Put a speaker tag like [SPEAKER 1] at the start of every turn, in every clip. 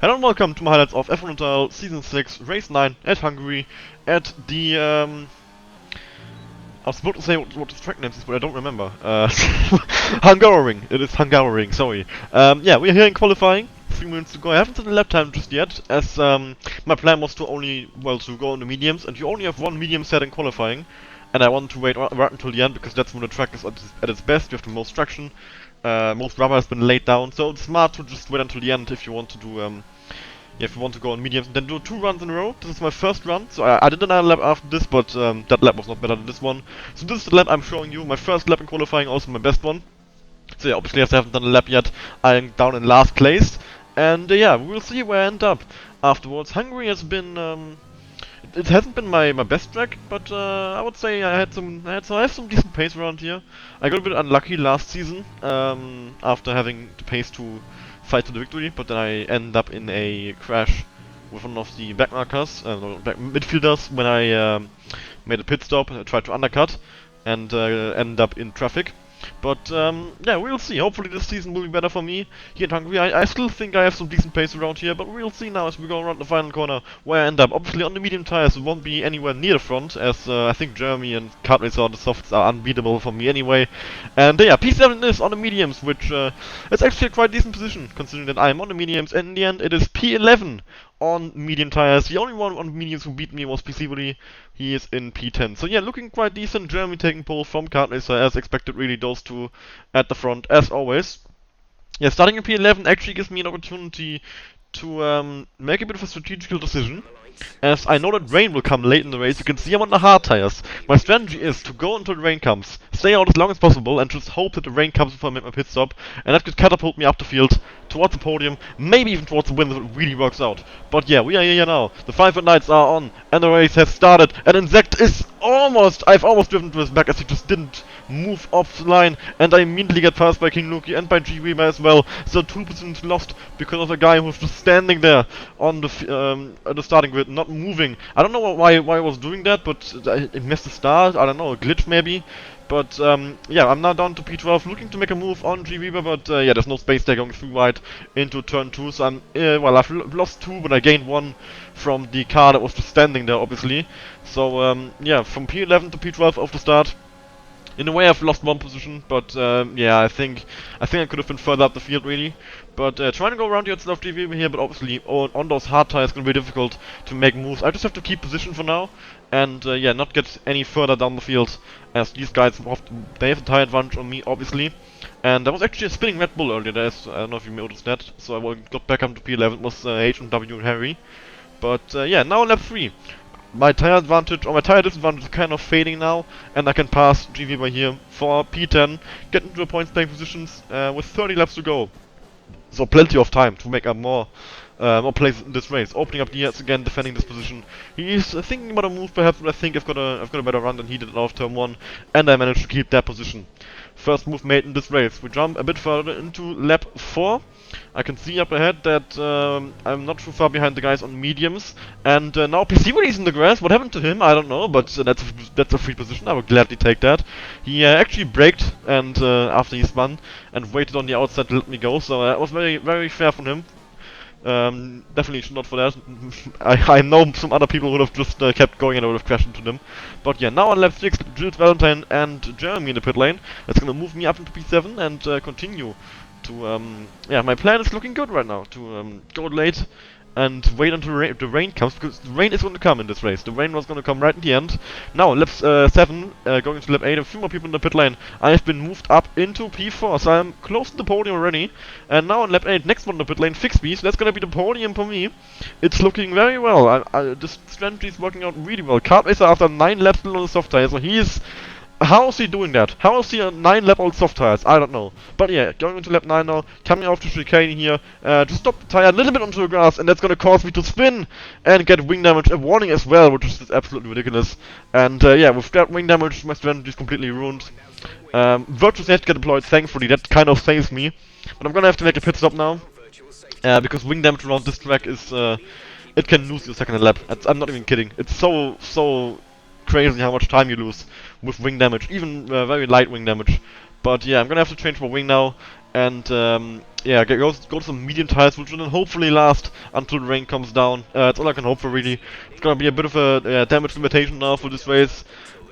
[SPEAKER 1] Hello and welcome to my highlights of F1Total Season 6, Race 9 at Hungary at the, I was about to say what the track name is, but I don't remember. Hungaroring. It is Hungaroring, sorry. Yeah, we're here in qualifying. 3 minutes to go. I haven't done the lap time just yet, as my plan was to to go on the mediums, and you only have one medium set in qualifying. And I wanted to wait right until the end, because that's when the track is at its best. You have the most traction, most rubber has been laid down, so it's smart to just wait until the end if you want to do, if you want to go on mediums, then do 2 runs in a row. This is my first run, so I did another lap after this, but that lap was not better than this one. So this is the lap I'm showing you, my first lap in qualifying, also my best one. So yeah, obviously as I haven't done a lap yet, I'm down in last place. And yeah, we'll see where I end up afterwards. Hungary has been, it hasn't been my best track, but I would say I have some decent pace around here. I got a bit unlucky last season after having the pace to fight to the victory, but then I ended up in a crash with one of the backmarkers, back midfielders, when I made a pit stop, tried to undercut, and ended up in traffic. But yeah, we'll see. Hopefully this season will be better for me here in Hungary. I still think I have some decent pace around here, but we'll see now as we go around the final corner where I end up. Obviously on the medium tires it won't be anywhere near the front, as I think Germany and kart racer on the softs are unbeatable for me anyway. And yeah, P7 is on the mediums, which is actually a quite decent position considering that I'm on the mediums, and in the end it is P11 on medium tires. The only one on mediums who beat me was PC. He is in P10. So yeah, looking quite decent. Germany taking pole from kart racer as expected, really, those two at the front as always. Yeah, starting in P11 actually gives me an opportunity to make a bit of a strategical decision. As I know that rain will come late in the race, you can see I'm on the hard tires. My strategy is to go until the rain comes, stay out as long as possible, and just hope that the rain comes before I make my pit stop, and that could catapult me up the field, towards the podium, maybe even towards the win if it really works out. But yeah, we are here now. The 5 red lights are on, and the race has started, and Insect is I've almost driven to his back as he just didn't move off the line, and I immediately get passed by King Luki and by G Weaver as well. So 2 positions lost because of a guy who was just standing there on the starting grid, not moving. I don't know why I was doing that, but it missed the start. I don't know, a glitch maybe. But yeah, I'm now down to P12, looking to make a move on G Weaver, but yeah, there's no space there going through right into turn 2. So I'm well, I've lost 2, but I gained 1 from the car that was just standing there, obviously. So yeah, from P11 to P12 off the start. In a way, I've lost 1 position, but yeah, I think I could have been further up the field really. But trying to go around the outside of TV here, but obviously on those hard tires, it's gonna be difficult to make moves. I just have to keep position for now, and yeah, not get any further down the field, as these guys they have a tire advantage on me, obviously. And there was actually a spinning Red Bull earlier. I don't know if you noticed that. So I got back up to P11. It was H&W Harry. But yeah, now on lap 3. My tire advantage, or my tire disadvantage is kind of fading now, and I can pass GV by here for P10, get into the points playing positions with 30 laps to go. So plenty of time to make up more plays in this race. Opening up the gears again, defending this position. He's thinking about a move perhaps, but I think I've got a better run than he did off turn 1, and I managed to keep that position. First move made in this race. We jump a bit further into lap 4. I can see up ahead that I'm not too far behind the guys on mediums, and now PC when he's in the grass. What happened to him? I don't know, but that's a free position. I would gladly take that. He actually braked and after he spun and waited on the outside to let me go, so that was very fair from him. Definitely should not for that. I know some other people would have just kept going and I would have crashed into them. But yeah, now on lap 6, Jules Valentine and Jeremy in the pit lane. That's gonna move me up into P7 and continue to, yeah, my plan is looking good right now. To go late and wait until the rain comes, because the rain is going to come in this race. The rain was going to come right in the end. Now, lap 7, going into lap 8, a few more people in the pit lane. I've been moved up into P4, so I'm close to the podium already. And now on lap 8, next one in the pit lane, fix me, so that's going to be the podium for me. It's looking very well. This strategy is working out really well. Kart Racer after 9 laps still on the soft tire, so he is... How is he doing that? How is he on 9 lap old soft tires? I don't know. But yeah, going into lap 9 now, coming off the chicane here, just stop the tire a little bit onto the grass, and that's gonna cause me to spin and get wing damage, a warning as well, which is absolutely ridiculous. And yeah, with that wing damage, my strategy is completely ruined. Virtuous Net get deployed, thankfully, that kind of saves me. But I'm gonna have to make a pit stop now, because wing damage around this track is, it can lose you a second lap. I'm not even kidding. It's so crazy how much time you lose with wing damage, even very light wing damage. But yeah, I'm gonna have to change my wing now, and yeah, go to some medium tires, which will then hopefully last until the rain comes down. That's all I can hope for, really. It's gonna be a bit of a damage limitation now for this race.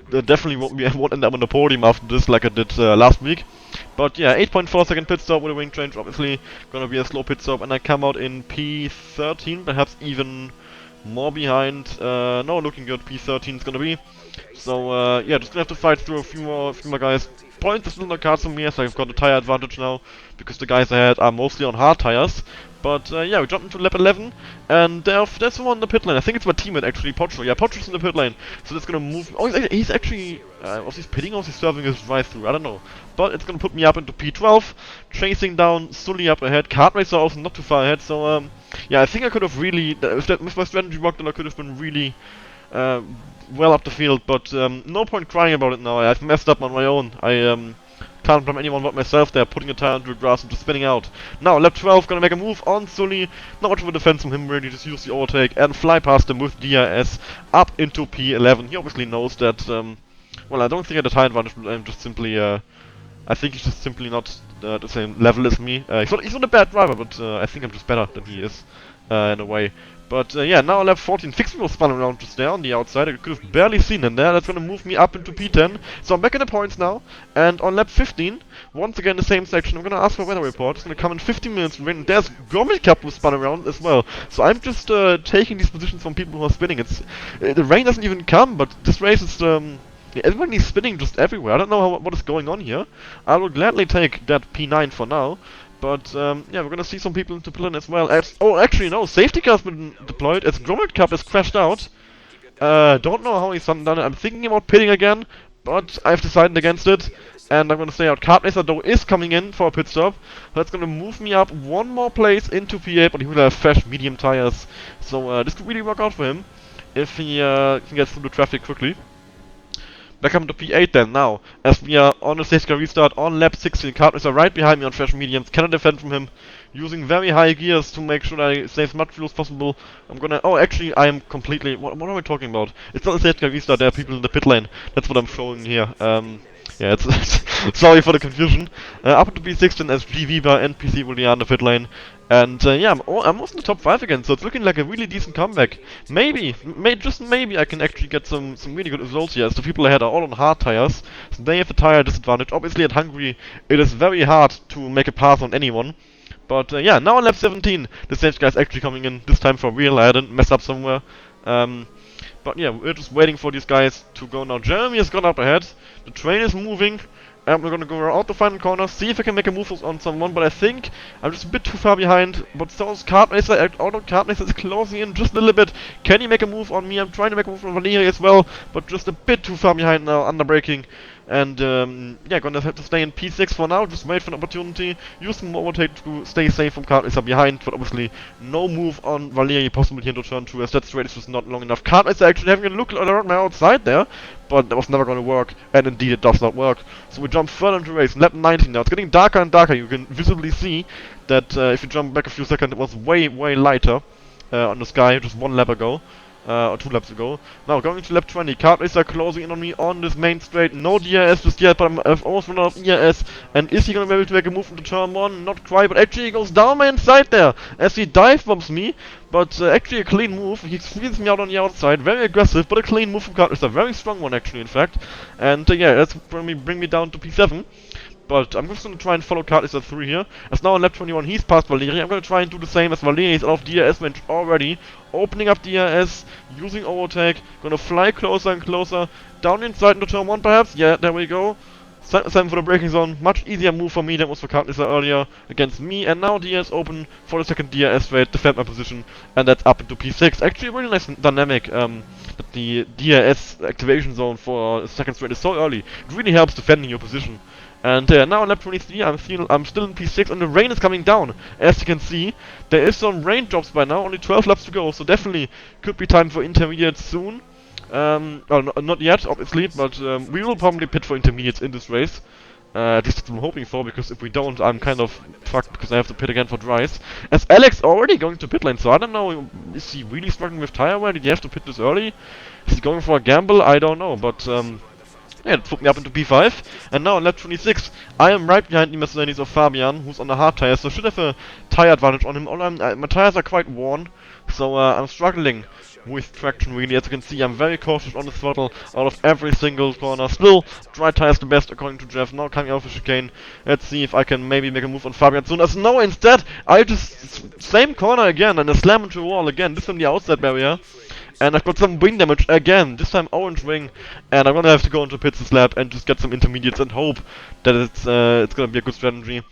[SPEAKER 1] Definitely won't end up on the podium after this like I did last week. But yeah, 8.4 second pit stop with a wing change, obviously gonna be a slow pit stop, and I come out in P13, perhaps even more behind. No, looking good. P13 is gonna be. So yeah, just gonna have to fight through a few more guys. Points are still in the cards for me, as I've got a tire advantage now, because the guys ahead are mostly on hard tires. But yeah, we jumped into lap 11, and there's someone in the pit lane. I think it's my teammate actually, Pocho. Yeah, Pocho's in the pit lane, so that's gonna move. Oh, he's actually was he pitting or was he serving his drive through? I don't know. But it's gonna put me up into P12, chasing down Sully up ahead. Kart Racer also not too far ahead. So yeah, I think I could have really, if my strategy worked, then I could have been really well up the field, but no point crying about it now. I've messed up on my own. I can't blame anyone but myself there, putting a tire into the grass and just spinning out. Now, lap 12, gonna make a move on Sully. Not much of a defense from him, really, just use the overtake and fly past him with DRS up into P11. He obviously knows that, well, I don't think I had a tire advantage, but I'm just simply, I think he's just simply not the same level as me. He's not a bad driver, but I think I'm just better than he is, in a way. But yeah, now lap 14, Fixie was spun around just there on the outside. I could have barely seen him there. That's gonna move me up into P10. So I'm back in the points now. And on lap 15, once again the same section, I'm gonna ask for a weather report. It's gonna come in 15 minutes. There's Gourmet Cup who spun around as well. So I'm just taking these positions from people who are spinning. It's the rain doesn't even come, but this race is everybody's spinning just everywhere. I don't know what is going on here. I will gladly take that P9 for now. But yeah, we're gonna see some people into pit as well. Oh, actually no, safety car's been deployed as Grommet Cup has crashed out. Don't know how he's done it. I'm thinking about pitting again, but I've decided against it. And I'm gonna stay out. Kart Racer though is coming in for a pit stop. That's gonna move me up one more place into P8, but he will have fresh medium tires. So this could really work out for him if he can get through the traffic quickly. Back up to P8 then now, as we are on a safety car restart on lap 16. Kart Racer right behind me on fresh mediums, cannot defend from him, using very high gears to make sure that I save as much fuel as possible. I'm gonna, oh actually I am completely, what am I talking about? It's not a safety car restart, there are people in the pit lane, that's what I'm showing here. Yeah, it's sorry for the confusion. Up to P16 as GViva and PC will be on the pit lane. And yeah, I'm almost in the top 5 again, so it's looking like a really decent comeback. Maybe, just maybe I can actually get some really good results here, as the people ahead are all on hard tires. So they have a tire disadvantage. Obviously at Hungary it is very hard to make a pass on anyone. But yeah, now on lap 17, the safety guy's actually coming in, this time for real. I didn't mess up somewhere. But yeah, we're just waiting for these guys to go now. Jeremy has gone up ahead, the train is moving, and we're gonna go around the final corner, see if I can make a move on someone, but I think I'm just a bit too far behind. But so is Kart Racer, Kart Racer is closing in just a little bit. Can he make a move on me? I'm trying to make a move on Valeria as well, but just a bit too far behind now, under braking. And yeah, gonna have to stay in P6 for now, just wait for an opportunity, use some overtake to stay safe from Kart Racer behind, but obviously no move on Valeria possible here into turn 2, as that straight is just not long enough. Kart Racer actually having a look around my outside there, but that was never gonna work, and indeed it does not work. So we jump further into the race, lap 19 now. It's getting darker and darker. You can visibly see that if you jump back a few seconds, it was way lighter on the sky just one lap ago. Or 2 laps ago. Now going to lap 20, Kart Racer closing in on me on this main straight. No DRS just yet, but I've almost run out of ERS. And is he gonna be able to make a move into turn 1? Not quite, but actually he goes down my inside there as he dive bombs me. But actually a clean move. He squeezes me out on the outside. Very aggressive, but a clean move from Kart Racer. Very strong one actually, in fact. And yeah, that's gonna bring me down to P7. But I'm just gonna try and follow Kart Racer through here. As now on lap 21 he's past Valeria. I'm gonna try and do the same as Valeria. He's out of DRS range already. Opening up DRS, using overtake. Gonna fly closer and closer. Down inside into turn 1 perhaps. Yeah, there we go. Time for the braking zone. Much easier move for me than was for Kart Racer earlier against me. And now DRS open for the second DRS straight. Defend my position. And that's up into P6. Actually a really nice dynamic. That the DRS activation zone for a second straight is so early. It really helps defending your position. And now on lap 23, I'm still in P6, and the rain is coming down. As you can see, there is some raindrops by now, only 12 laps to go, so definitely could be time for intermediates soon. Well, not yet, obviously, but we will probably pit for intermediates in this race. At least that's what I'm hoping for, because if we don't, I'm kind of fucked, because I have to pit again for dries. As Alex already going to pit lane, so I don't know, is he really struggling with tire wear? Did he have to pit this early? Is he going for a gamble? I don't know, but Yeah, that put me up into P5, and now on lap 26, I am right behind the Mercedes of Fabian, who's on the hard tires, so I should have a tire advantage on him. My tires are quite worn, so I'm struggling with traction really. As you can see, I'm very cautious on the throttle out of every single corner. Still, dry tires the best according to Jeff. Now coming out of the chicane, let's see if I can maybe make a move on Fabian soon. As no, instead, I just same corner again and a slam into the wall again. This from the outside barrier. And I've got some wing damage again, this time orange wing, and I'm gonna have to go into pits this lap and just get some intermediates and hope that it's gonna be a good strategy.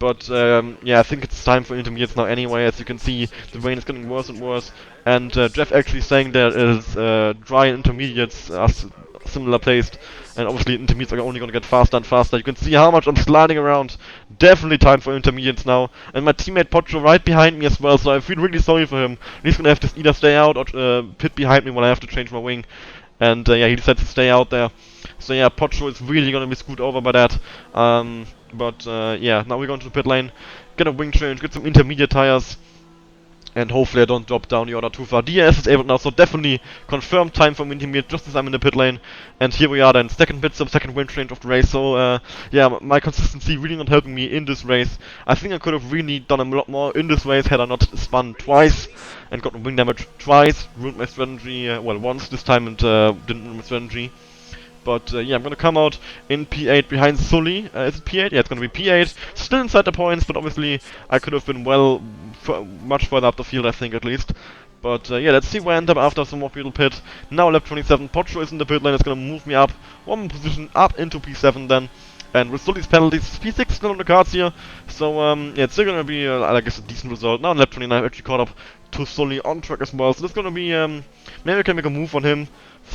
[SPEAKER 1] But yeah, I think it's time for intermediates now anyway. As you can see, the rain is getting worse and worse, and Jeff actually saying there is dry intermediates are similar placed, and obviously intermediates are only gonna get faster and faster. You can see how much I'm sliding around. Definitely time for intermediates now, and my teammate Pocho right behind me as well, so I feel really sorry for him. He's gonna have to either stay out or pit behind me when I have to change my wing. And yeah, he decided to stay out there. So yeah, Pocho is really gonna be screwed over by that. But yeah, now we're going to the pit lane, get a wing change, get some intermediate tires, and hopefully I don't drop down the order too far. DRS is able now, so definitely confirmed time from intermediate just as I'm in the pit lane. And here we are then, second pit stop, second win change of the race. So yeah, my consistency really not helping me in this race. I think I could have really done a lot more in this race had I not spun twice and got wing damage twice, ruined my strategy, well once this time, and didn't ruin my strategy. But yeah, I'm gonna come out in P8 behind Sully. Is it P8? Yeah, it's gonna be P8. Still inside the points, but obviously I could have been much further up the field, I think, at least. But yeah, let's see where I end up after some more people pit. Now lap 27, Pocho is in the pit lane. It's gonna move me up one position up into P7 then. And with Sully's penalties, P6 still on the cards here. So yeah, it's still gonna be, I guess, a decent result. Now in lap 29, I've actually caught up to Sully on track as well. So this is gonna be, maybe I can make a move on him.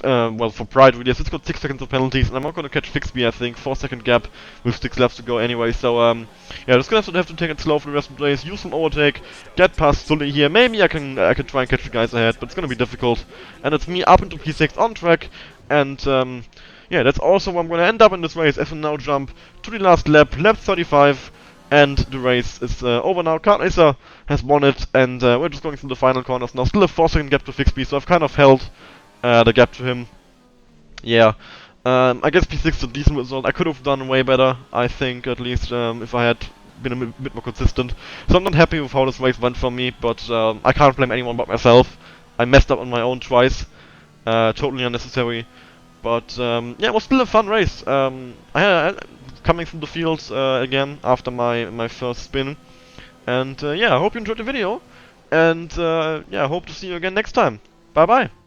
[SPEAKER 1] Well, for pride really, it's got 6 seconds of penalties, and I'm not gonna catch Fixby, I think, 4-second gap with 6 laps to go anyway, so yeah, just gonna have to take it slow for the rest of the race, use some overtake, get past Sully here, maybe I can try and catch the guys ahead, but it's gonna be difficult, and it's me up into P6 on track, and yeah, that's also where I'm gonna end up in this race, as we now jump to the last lap, lap 35, and the race is over now. Kart Racer has won it, and we're just going through the final corners now, still a 4-second gap to Fixby, so I've kind of held the gap to him. Yeah, I guess P6 is a decent result. I could have done way better, I think, at least, if I had been a bit more consistent. So I'm not happy with how this race went for me, but I can't blame anyone but myself. I messed up on my own twice, totally unnecessary. But yeah, it was still a fun race. Coming through the field again after my first spin. And yeah, I hope you enjoyed the video. And yeah, I hope to see you again next time. Bye bye.